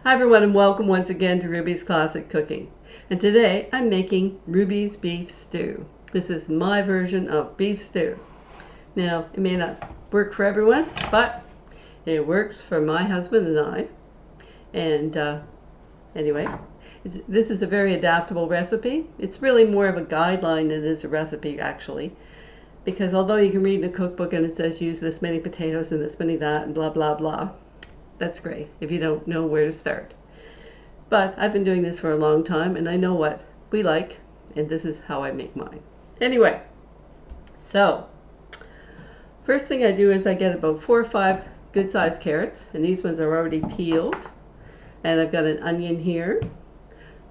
Hi everyone and welcome once again to Ruby's Classic Cooking. And today I'm making Ruby's beef stew. This is my version of beef stew. Now it may not work for everyone, but it works for my husband and I. And anyway, this is a very adaptable recipe. It's really more of a guideline than it is a recipe actually. Because although you can read in a cookbook and it says use this many potatoes and this many that and blah blah blah, that's great if you don't know where to start. But I've been doing this for a long time and I know what we like, and this is how I make mine. Anyway, so first thing I do is I get about 4 or 5 good sized carrots, and these ones are already peeled. And I've got an onion here.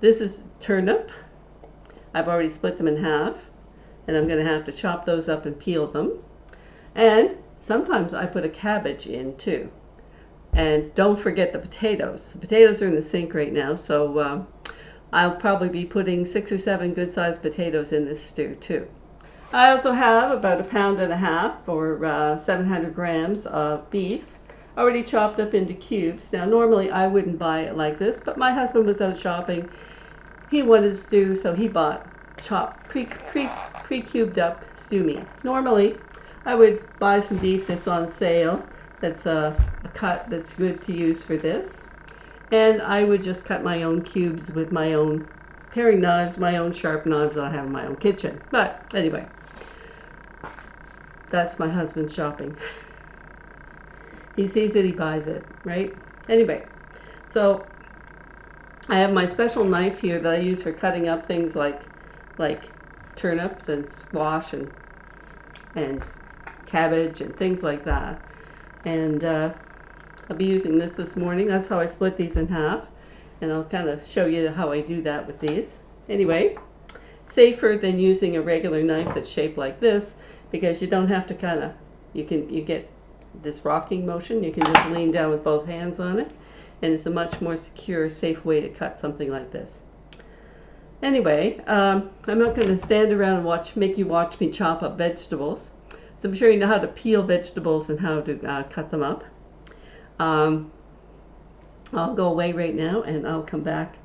This is turnip. I've already split them in half, and I'm going to have to chop those up and peel them. And sometimes I put a cabbage in too. And don't forget the potatoes. The potatoes are in the sink right now, so I'll probably be putting 6 or 7 good-sized potatoes in this stew too. I also have about 1.5 pounds or 700 grams of beef, already chopped up into cubes. Now normally I wouldn't buy it like this, but my husband was out shopping. He wanted stew, so he bought chopped, pre-cubed up stew meat. Normally I would buy some beef that's on sale, that's a cut that's good to use for this, and I would just cut my own cubes with my own paring knives, my own sharp knives that I have in my own kitchen. But anyway, that's my husband shopping. He sees it, he buys it, right? Anyway, so I have my special knife here that I use for cutting up things like turnips and squash and cabbage and things like that. And I'll be using this morning. That's how I split these in half, and I'll kind of show you how I do that with these. Anyway, safer than using a regular knife that's shaped like this, because you don't have to you get this rocking motion. You can just lean down with both hands on it, and it's a much more secure, safe way to cut something like this. Anyway, I'm not going to stand around and make you watch me chop up vegetables. So I'm sure you know how to peel vegetables and how to cut them up. I'll go away right now and I'll come back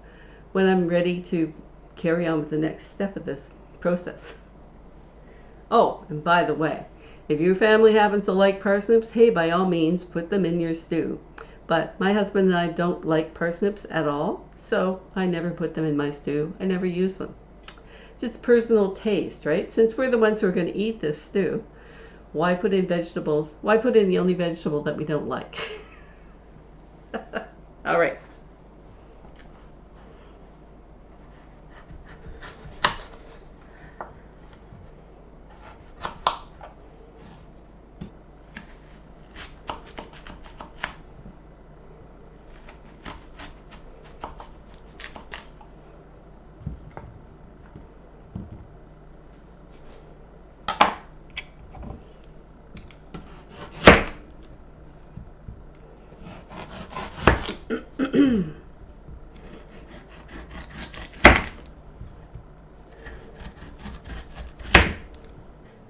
when I'm ready to carry on with the next step of this process. Oh, and by the way, if your family happens to like parsnips, hey, by all means, put them in your stew. But my husband and I don't like parsnips at all, so I never put them in my stew. I never use them. It's just personal taste, right? Since we're the ones who are going to eat this stew, why put in vegetables? Why put in the only vegetable that we don't like? All right.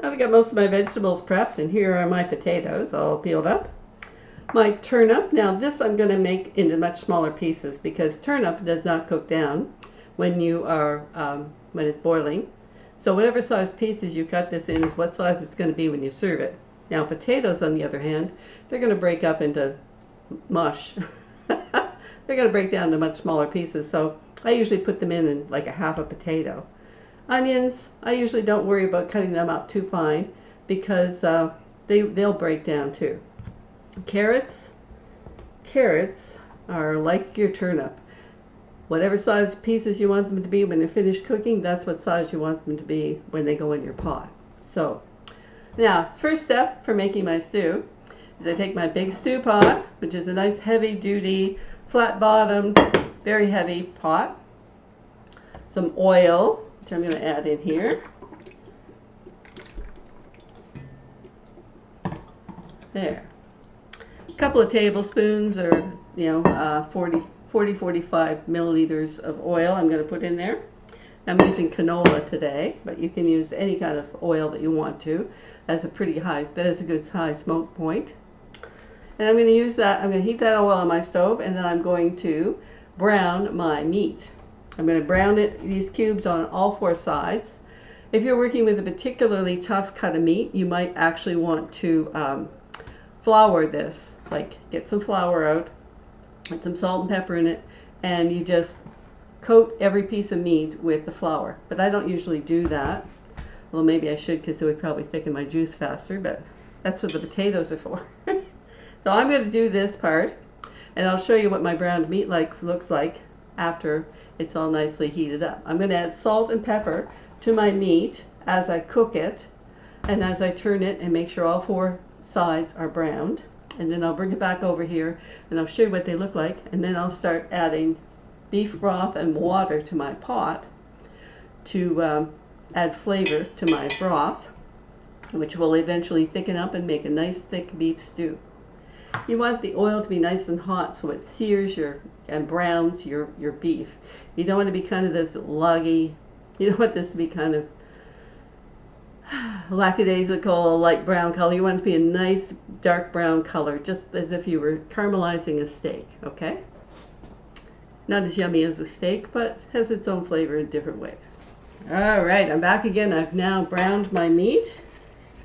I've got most of my vegetables prepped, and here are my potatoes all peeled up. My turnip, now this I'm going to make into much smaller pieces because turnip does not cook down when it's boiling. So whatever size pieces you cut this in is what size it's going to be when you serve it. Now potatoes, on the other hand, they're going to break up into mush. They're going to break down to much smaller pieces, so I usually put them in like a half a potato. Onions, I usually don't worry about cutting them up too fine because they'll break down too. Carrots are like your turnip. Whatever size pieces you want them to be when they're finished cooking, that's what size you want them to be when they go in your pot. So, now, first step for making my stew is I take my big stew pot, which is a nice heavy-duty, flat-bottomed, very heavy pot, some oil, which I'm going to add in here. There. A couple of tablespoons or 45 milliliters of oil I'm going to put in there. I'm using canola today, but you can use any kind of oil that you want to. That has a good high smoke point. And I'm going to use that, I'm going to heat that oil on my stove, and then I'm going to brown my meat. I'm going to brown it, these cubes, on all 4 sides. If you're working with a particularly tough cut of meat, you might actually want to flour this. Like, get some flour out, put some salt and pepper in it, and you just coat every piece of meat with the flour. But I don't usually do that. Well, maybe I should, because it would probably thicken my juice faster, but that's what the potatoes are for. So I'm going to do this part, and I'll show you what my browned meat looks like after it's all nicely heated up. I'm going to add salt and pepper to my meat as I cook it, and as I turn it and make sure all 4 sides are browned. And then I'll bring it back over here and I'll show you what they look like, and then I'll start adding beef broth and water to my pot to add flavor to my broth, which will eventually thicken up and make a nice thick beef stew. You want the oil to be nice and hot so it sears and browns your beef. You don't want to be kind of this luggy. You don't want this to be kind of lackadaisical, light brown color. You want it to be a nice dark brown color, just as if you were caramelizing a steak, okay? Not as yummy as a steak, but has its own flavor in different ways. All right, I'm back again. I've now browned my meat,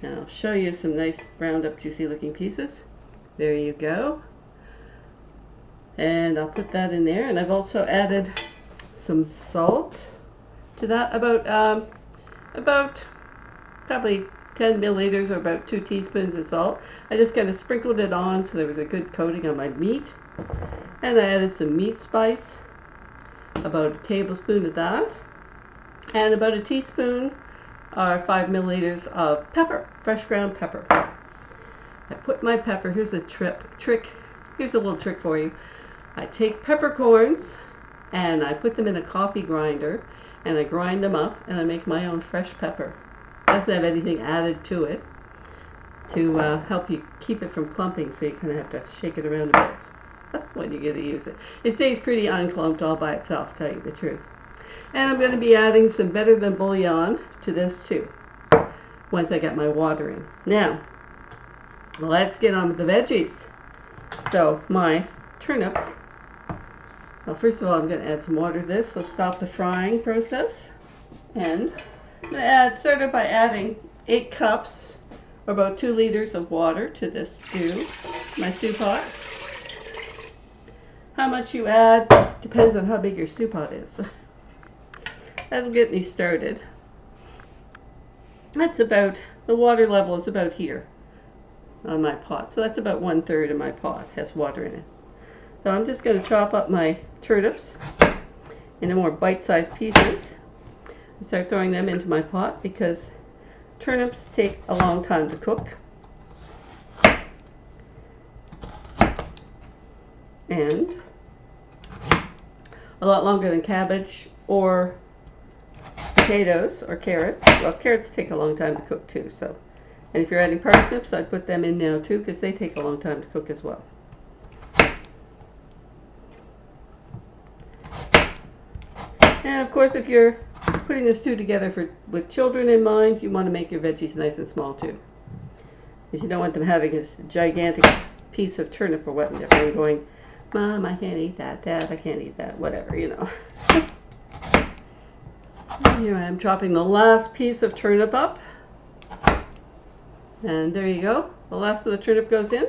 and I'll show you some nice browned up juicy looking pieces. There you go. And I'll put that in there, and I've also added some salt to that, about probably 10 milliliters, or about 2 teaspoons of salt. I just kind of sprinkled it on so there was a good coating on my meat. And I added some meat spice, about a tablespoon of that, and about a teaspoon or 5 milliliters of pepper, fresh ground pepper. I put my pepper, here's a trick, here's a little trick for you. I take peppercorns and I put them in a coffee grinder and I grind them up and I make my own fresh pepper. It doesn't have anything added to it to help you keep it from clumping, so you kind of have to shake it around a bit when you get to use it. It stays pretty unclumped all by itself, to tell you the truth. And I'm going to be adding some better than bullion to this too, once I get my water in. Now, let's get on with the veggies. So my turnips, well, first of all, I'm going to add some water to this, so stop the frying process. And I'm going to start by adding 8 cups, or about 2 liters of water to this stew, my stew pot. How much you add depends on how big your stew pot is. That'll get me started. That's about, the water level is about here on my pot. So that's about 1/3 of my pot has water in it. So I'm just going to chop up my turnips into more bite-sized pieces and start throwing them into my pot, because turnips take a long time to cook. And a lot longer than cabbage or potatoes or carrots. Well, carrots take a long time to cook too. So, and if you're adding parsnips, I'd put them in now too, because they take a long time to cook as well. And of course, if you're putting the stew together with children in mind, you want to make your veggies nice and small too, because you don't want them having a gigantic piece of turnip or whatever and going, "Mom, I can't eat that. Dad, I can't eat that." Whatever, you know. Here I am chopping the last piece of turnip up. And there you go. The last of the turnip goes in.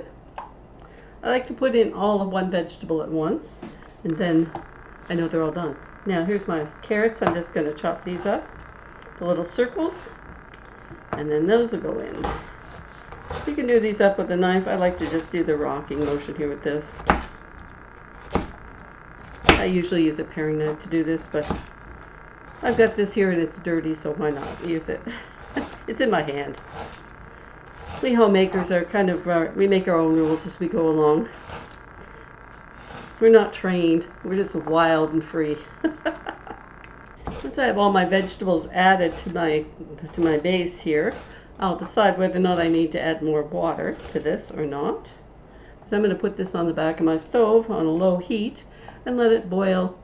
I like to put in all of one vegetable at once, and then I know they're all done. Now here's my carrots. I'm just going to chop these up, the little circles, and then those will go in. You can do these up with a knife. I like to just do the rocking motion here with this. I usually use a paring knife to do this, but I've got this here and it's dirty, so why not use it? It's in my hand. We homemakers are kind of, we make our own rules as we go along. We're not trained. We're just wild and free. Once I have all my vegetables added to my base here, I'll decide whether or not I need to add more water to this or not. So I'm going to put this on the back of my stove on a low heat and let it boil,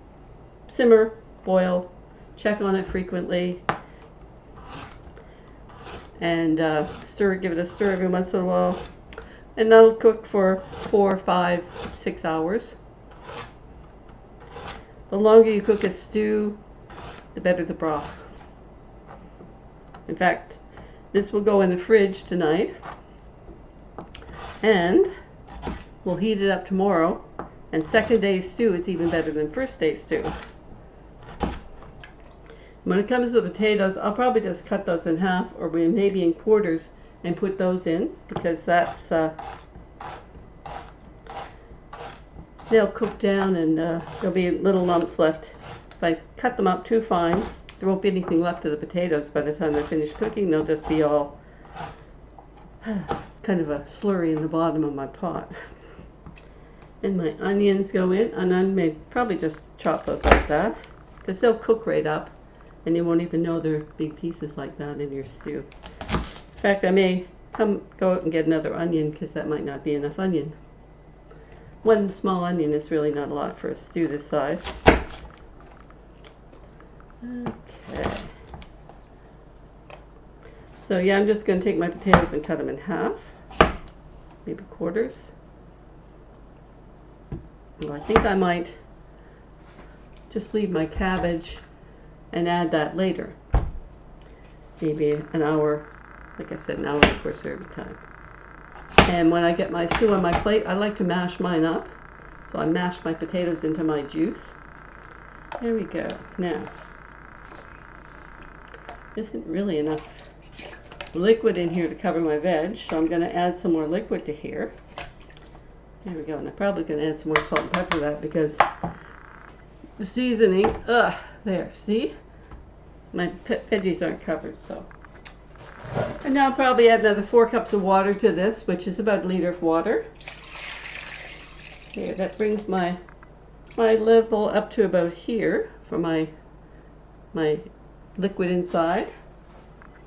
simmer, boil, check on it frequently, and give it a stir every once in a while. And that'll cook for 4, 5, 6 hours. The longer you cook a stew, the better the broth. In fact, this will go in the fridge tonight, and we'll heat it up tomorrow. And second day's stew is even better than first day's stew. When it comes to the potatoes, I'll probably just cut those in half or maybe in quarters and put those in, because that's they'll cook down and there'll be little lumps left. If I cut them up too fine, there won't be anything left of the potatoes by the time they're finished cooking. They'll just be all kind of a slurry in the bottom of my pot. And my onions go in, and I may probably just chop those like that, because they'll cook right up and you won't even know they're big pieces like that in your stew. In fact, I may go out and get another onion, because that might not be enough onion. One small onion is really not a lot for a stew this size. Okay. So yeah, I'm just going to take my potatoes and cut them in half, maybe quarters. Well, I think I might just leave my cabbage and add that later. Maybe an hour, like I said, an hour before serving time. And when I get my stew on my plate, I like to mash mine up. So I mash my potatoes into my juice. There we go. Now, there isn't really enough liquid in here to cover my veg, so I'm going to add some more liquid to here. There we go. And I'm probably going to add some more salt and pepper to that, because the seasoning, there, see? My veggies aren't covered, so. And now I'll probably add another 4 cups of water to this, which is about a liter of water. Here, that brings my level up to about here for my liquid inside.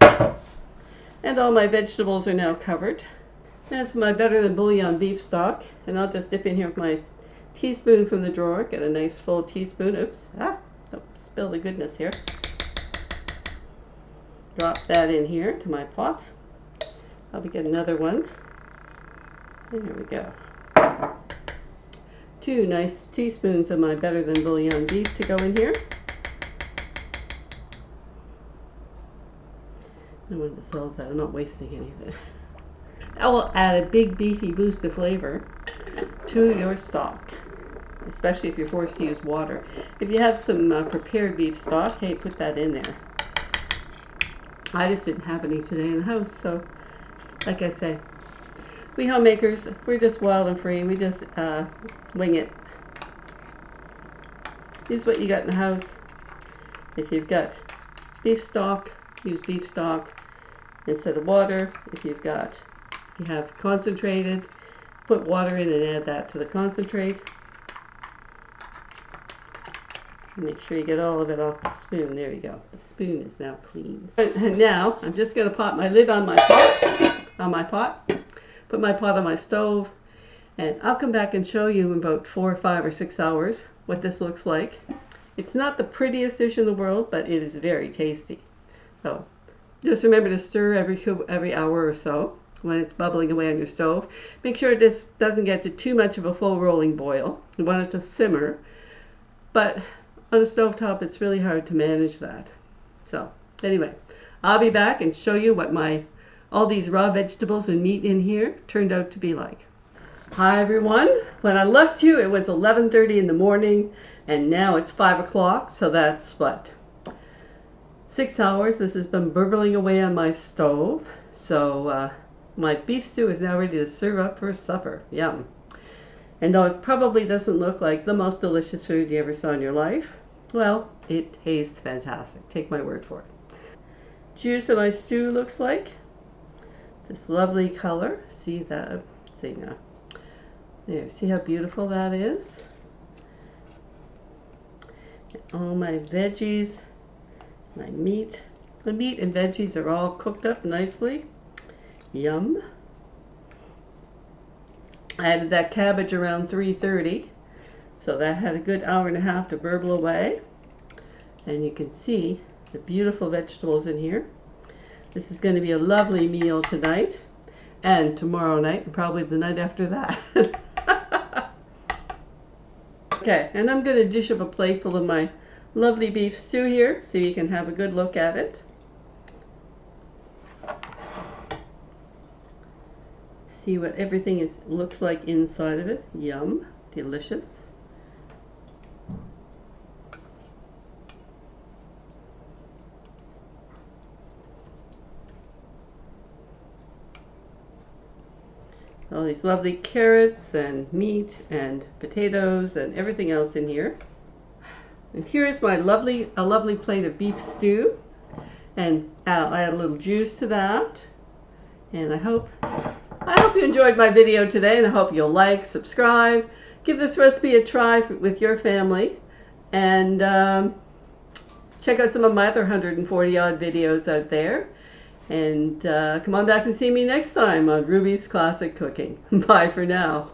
And all my vegetables are now covered. That's my better than bouillon beef stock, and I'll just dip in here with my teaspoon from the drawer. Get a nice full teaspoon. Oops, don't spill the goodness here. Drop that in here to my pot. Probably get another one. And here we go. 2 nice teaspoons of my better than bouillon beef to go in here. I want to dissolve that. I'm not wasting any of it. That will add a big beefy boost of flavor to your stock, especially if you're forced to use water. If you have some prepared beef stock, hey, put that in there. I just didn't have any today in the house, so like I say, we homemakers, we're just wild and free. We just wing it. Use what you got in the house. If you've got beef stock, use beef stock instead of water. If you have concentrated, put water in and add that to the concentrate. Make sure you get all of it off the spoon. There you go. The spoon is now clean. And now I'm just going to pop my lid on my pot, put my pot on my stove, and I'll come back and show you in about 4, 5, or 6 hours what this looks like. It's not the prettiest dish in the world, but it is very tasty. So just remember to stir every hour or so when it's bubbling away on your stove. Make sure this doesn't get to too much of a full rolling boil. You want it to simmer, but on a stovetop it's really hard to manage that. So anyway, I'll be back and show you what all these raw vegetables and meat in here turned out to be like. Hi everyone. When I left you it was 11:30 in the morning, and now it's 5 o'clock, so that's what? 6 hours. This has been burbling away on my stove. So my beef stew is now ready to serve up for supper. Yum. And though it probably doesn't look like the most delicious food you ever saw in your life, well, it tastes fantastic. Take my word for it. Juice of my stew looks like this lovely color. See that? See now. There, see how beautiful that is? And all my veggies, my meat. The meat and veggies are all cooked up nicely. Yum. I added that cabbage around 3:30, so that had a good hour and a half to burble away. And you can see the beautiful vegetables in here. This is going to be a lovely meal tonight. and tomorrow night, and probably the night after that. Okay, and I'm going to dish up a plateful of my lovely beef stew here so you can have a good look at it. See what everything looks like inside of it. Yum, delicious. All these lovely carrots and meat and potatoes and everything else in here. And here's my lovely plate of beef stew, and I'll add a little juice to that. And I hope you enjoyed my video today, and I hope you'll like, subscribe, give this recipe a try with your family, and check out some of my other 140 odd videos out there. And come on back and see me next time on Ruby's Classic Cooking. Bye for now.